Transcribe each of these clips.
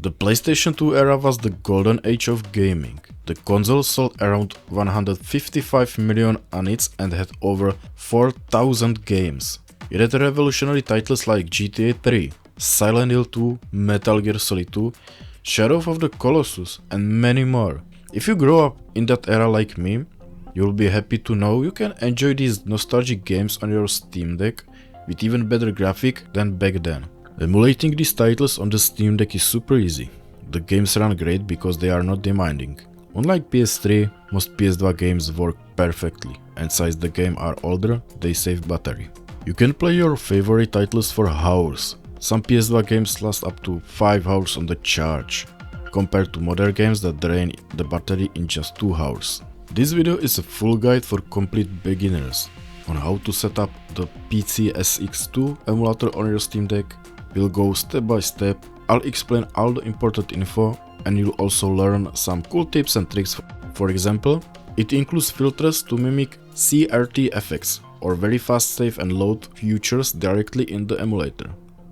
The PlayStation 2 era was the golden age of gaming. The console sold around 155 million units and had over 4,000 games. It had revolutionary titles like GTA 3, Silent Hill 2, Metal Gear Solid 2, Shadow of the Colossus, and many more. If you grow up in that era like me, you'll be happy to know you can enjoy these nostalgic games on your Steam Deck with even better graphics than back then. Emulating these titles on the Steam Deck is super easy. The games run great because they are not demanding. Unlike PS3, most PS2 games work perfectly, and since the games are older, they save battery. You can play your favorite titles for hours. Some PS2 games last up to 5 hours on the charge, compared to modern games that drain the battery in just 2 hours. This video is a full guide for complete beginners on how to set up the PCSX2 emulator on your Steam Deck. We'll go step by step, I'll explain all the important info, and you'll also learn some cool tips and tricks. For example, it includes filters to mimic CRT effects or very fast save and load features directly in the emulator.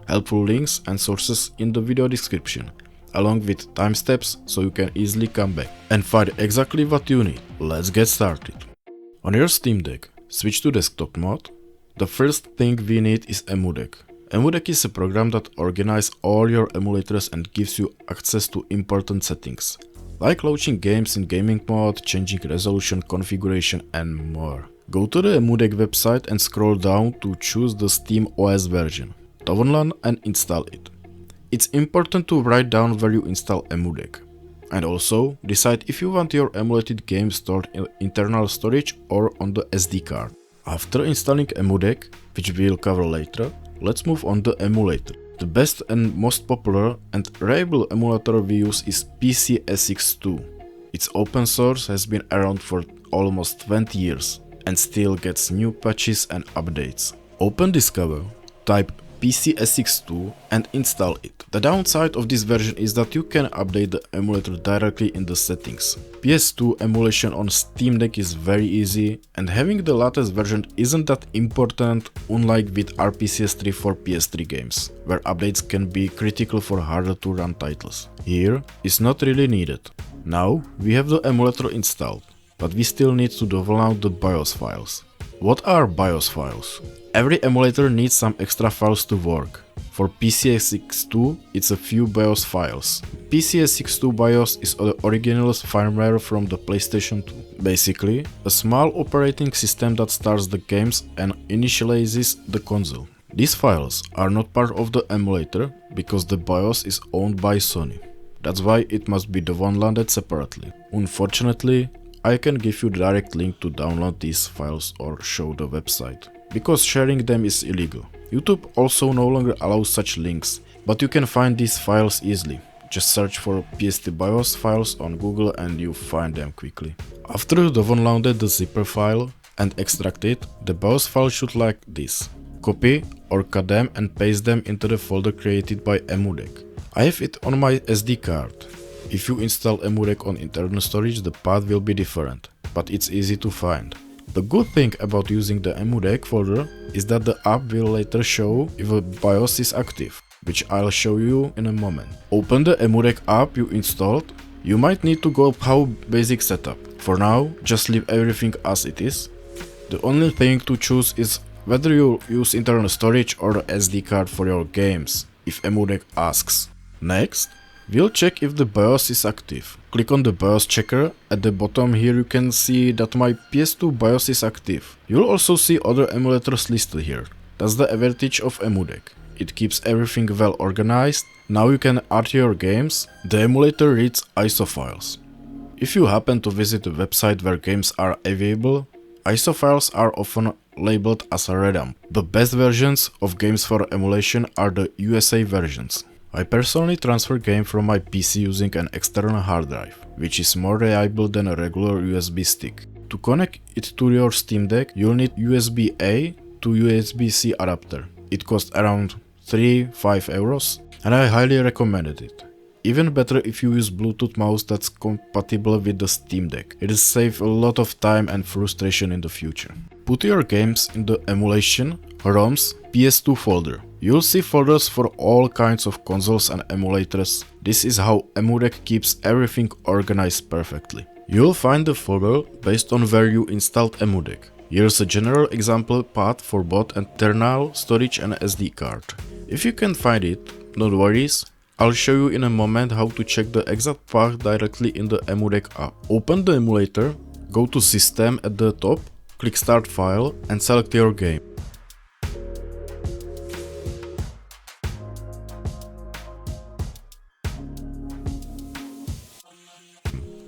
Helpful links and sources in the video description, along with timestamps so you can easily come back and find exactly what you need. Let's get started. On your Steam Deck, switch to desktop mode. The first thing we need is EmuDeck. EmuDeck is a program that organizes all your emulators and gives you access to important settings, like launching games in gaming mode, changing resolution, configuration, and more. Go to the EmuDeck website and scroll down to choose the Steam OS version. Download and install it. It's important to write down where you install EmuDeck, and also decide if you want your emulated game stored in internal storage or on the SD card. After installing EmuDeck, which we'll cover later, let's move on to emulator. The best and most popular and reliable emulator we use is PCSX2. Its open source has been around for almost 20 years and still gets new patches and updates. Open Discover, type PCSX2 and install it. The downside of this version is that you can update the emulator directly in the settings. PS2 emulation on Steam Deck is very easy, and having the latest version isn't that important, unlike with RPCS3 for PS3 games, where updates can be critical for harder to run titles. Here, it's not really needed. Now we have the emulator installed, but we still need to download the BIOS files. What are BIOS files? Every emulator needs some extra files to work. For PCSX2, it's a few BIOS files. PCSX2 BIOS is the original firmware from the PlayStation 2. Basically, a small operating system that starts the games and initializes the console. These files are not part of the emulator because the BIOS is owned by Sony. That's why it must be downloaded separately. Unfortunately, I can give you a direct link to download these files or show the website, because sharing them is illegal. YouTube also no longer allows such links, but you can find these files easily. Just search for PS2 BIOS files on Google and you find them quickly. After you downloaded the zipper file and extract it, the BIOS file should look like this. Copy or cut them and paste them into the folder created by EmuDeck. I have it on my SD card. If you install EmuDeck on internal storage, the path will be different, but it's easy to find. The good thing about using the EmuDeck folder is that the app will later show if a BIOS is active, which I'll show you in a moment. Open the EmuDeck app you installed. You might need to go how basic setup. For now, just leave everything as it is. The only thing to choose is whether you use internal storage or the SD card for your games, if EmuDeck asks. Next, we'll check if the BIOS is active. Click on the BIOS checker. At the bottom here you can see that my PS2 BIOS is active. You'll also see other emulators listed here. That's the advantage of EmuDeck. It keeps everything well organized. Now you can add your games. The emulator reads ISO files. If you happen to visit a website where games are available, ISO files are often labeled as random. The best versions of games for emulation are the USA versions. I personally transfer game from my PC using an external hard drive, which is more reliable than a regular USB stick. To connect it to your Steam Deck, you'll need USB-A to USB-C adapter. It costs around 3-5 euros, and I highly recommend it. Even better if you use Bluetooth mouse that's compatible with the Steam Deck. It will save a lot of time and frustration in the future. Put your games in the emulation ROMs, PS2 folder. You'll see folders for all kinds of consoles and emulators. This is how EmuDeck keeps everything organized perfectly. You'll find the folder based on where you installed EmuDeck. Here's a general example path for both internal storage and SD card. If you can't find it, no worries. I'll show you in a moment how to check the exact path directly in the EmuDeck app. Open the emulator, go to System at the top, click Start File and select your game.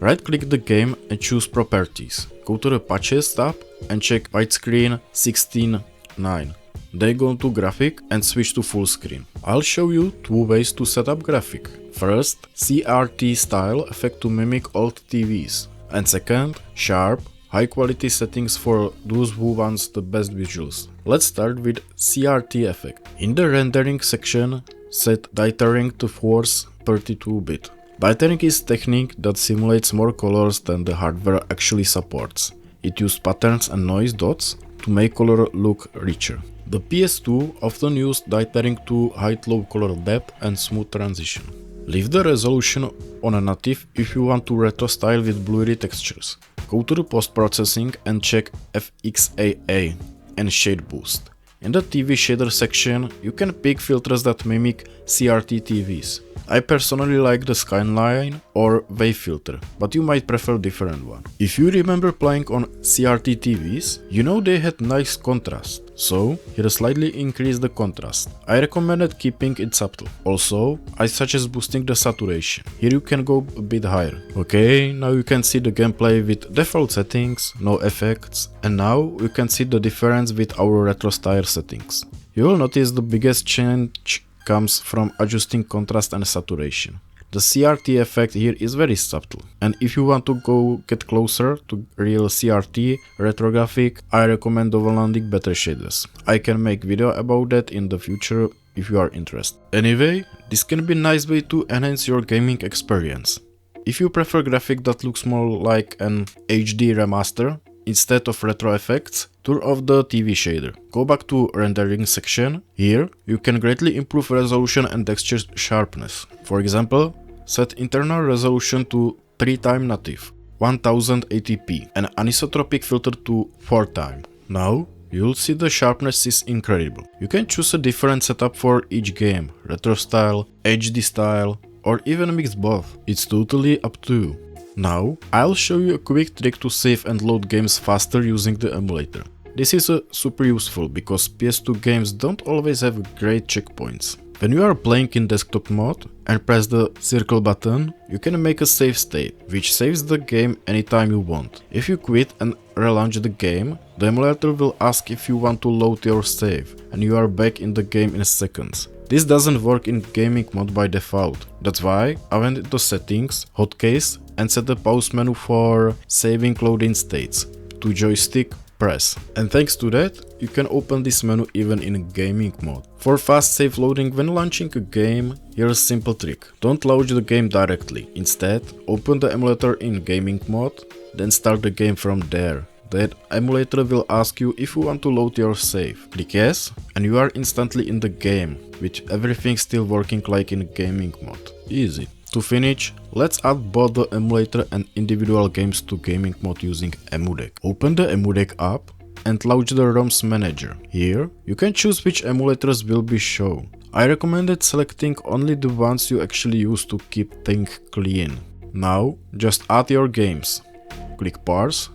Right-click the game and choose Properties. Go to the Patches tab and check Widescreen 16:9. Then go to Graphic and switch to full screen. I'll show you two ways to set up graphic. First, CRT style effect to mimic old TVs. And second, sharp, high quality settings for those who want the best visuals. Let's start with CRT effect. In the rendering section, set dithering to force 32-bit. Dithering is technique that simulates more colors than the hardware actually supports. It uses patterns and noise dots to make color look richer. The PS2 often used dithering to hide low color depth and smooth transition. Leave the resolution on a native if you want to retro style with blurry textures. Go to the post-processing and check FXAA and shade boost. In the TV shader section, you can pick filters that mimic CRT TVs. I personally like the Skyline or Wave filter, but you might prefer different one. If you remember playing on CRT TVs, you know they had nice contrast, so here slightly increase the contrast. I recommended keeping it subtle. Also, I suggest boosting the saturation. Here you can go a bit higher. Okay, now you can see the gameplay with default settings, no effects, and now you can see the difference with our retro style settings. You will notice the biggest change comes from adjusting contrast and saturation. The CRT effect here is very subtle, and if you want to get closer to real CRT retro graphic, I recommend overlanding better shaders. I can make video about that in the future if you are interested. Anyway, this can be a nice way to enhance your gaming experience. If you prefer graphic that looks more like an HD remaster instead of retro effects, turn off the TV shader. Go back to rendering section. Here, you can greatly improve resolution and texture sharpness. For example, set internal resolution to 3x native, 1080p, and anisotropic filter to 4x. Now, you'll see the sharpness is incredible. You can choose a different setup for each game, retro style, HD style, or even mix both. It's totally up to you. Now, I'll show you a quick trick to save and load games faster using the emulator. This is super useful because PS2 games don't always have great checkpoints. When you are playing in desktop mode and press the circle button, you can make a save state, which saves the game anytime you want. If you quit and relaunch the game, the emulator will ask if you want to load your save, and you are back in the game in seconds. This doesn't work in gaming mode by default. That's why I went into settings, hotkeys, and set the pause menu for saving loading states to joystick press. And thanks to that, you can open this menu even in gaming mode. For fast save loading when launching a game, here's a simple trick. Don't launch the game directly. Instead, open the emulator in gaming mode, then start the game from there. The emulator will ask you if you want to load your save. Click yes, and you are instantly in the game, with everything still working like in gaming mode. Easy. To finish, let's add both the emulator and individual games to gaming mode using EmuDeck. Open the EmuDeck app and launch the ROMs manager. Here, you can choose which emulators will be shown. I recommended selecting only the ones you actually use to keep things clean. Now, just add your games. Click Parse,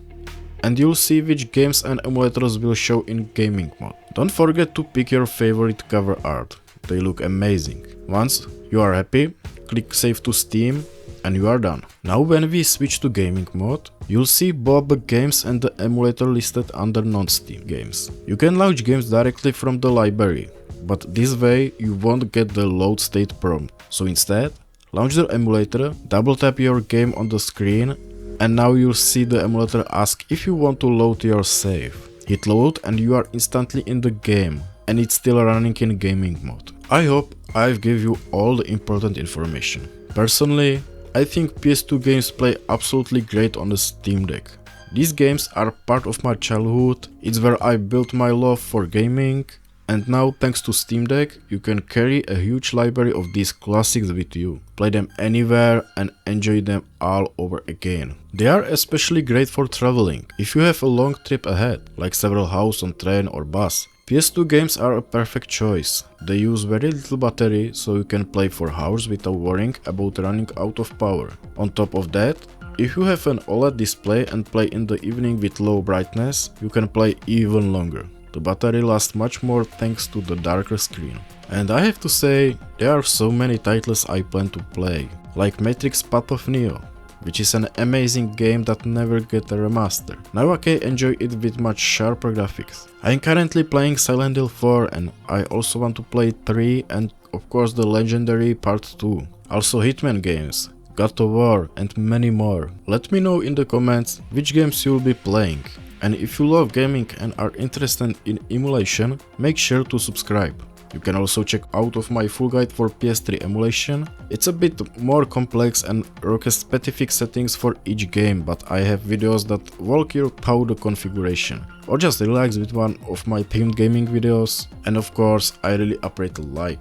and you'll see which games and emulators will show in gaming mode. Don't forget to pick your favorite cover art. They look amazing. Once you are happy, click Save to Steam and you are done. Now when we switch to gaming mode, you'll see both the games and the emulator listed under non-Steam games. You can launch games directly from the library, but this way you won't get the load state prompt. So instead, launch the emulator, double tap your game on the screen, and now you'll see the emulator ask if you want to load your save. Hit load and you are instantly in the game, and it's still running in gaming mode. I hope I've given you all the important information. Personally, I think PS2 games play absolutely great on the Steam Deck. These games are part of my childhood, it's where I built my love for gaming, And now, thanks to Steam Deck, you can carry a huge library of these classics with you, play them anywhere and enjoy them all over again. They are especially great for traveling, if you have a long trip ahead, like several hours on train or bus. PS2 games are a perfect choice. They use very little battery, so you can play for hours without worrying about running out of power. On top of that, if you have an OLED display and play in the evening with low brightness, you can play even longer. The battery lasts much more thanks to the darker screen. And I have to say, there are so many titles I plan to play, like Matrix Path of Neo, which is an amazing game that never get a remaster. Now I can enjoy it with much sharper graphics. I am currently playing Silent Hill 4 and I also want to play 3 and of course the legendary Part 2. Also Hitman games, God of War and many more. Let me know in the comments which games you'll be playing. And if you love gaming and are interested in emulation, make sure to subscribe. You can also check out of my full guide for PS3 emulation. It's a bit more complex and requires specific settings for each game, but I have videos that walk you through the configuration. Or just relax with one of my themed gaming videos. And of course, I really appreciate a like.